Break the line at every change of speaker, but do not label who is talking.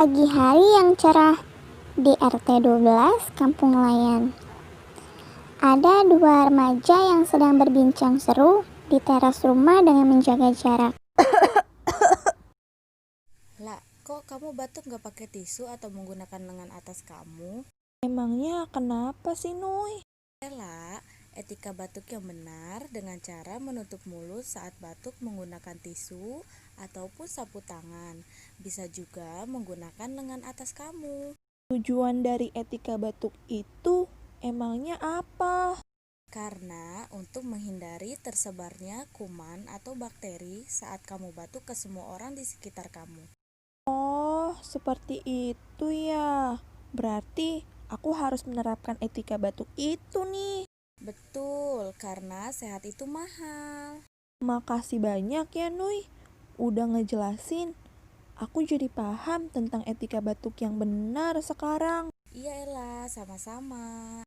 Pagi hari yang cerah di RT 12 Kampung Layan. Ada dua remaja yang sedang berbincang seru di teras rumah dengan menjaga jarak.
Lah, kok kamu batuk gak pakai tisu atau menggunakan lengan atas kamu?
Emangnya kenapa sih, Nuy?
Ella, etika batuk yang benar dengan cara menutup mulut saat batuk menggunakan tisu ataupun sapu tangan. Bisa juga menggunakan lengan atas kamu.
Tujuan dari etika batuk itu emangnya apa?
Karena untuk menghindari tersebarnya kuman atau bakteri saat kamu batuk ke semua orang di sekitar kamu.
Oh, seperti itu ya. Berarti aku harus menerapkan etika batuk itu nih.
Betul, karena sehat itu mahal.
Makasih banyak ya, Nuy. Udah ngejelasin. Aku jadi paham tentang etika batuk yang benar sekarang.
Iya Ella, sama-sama.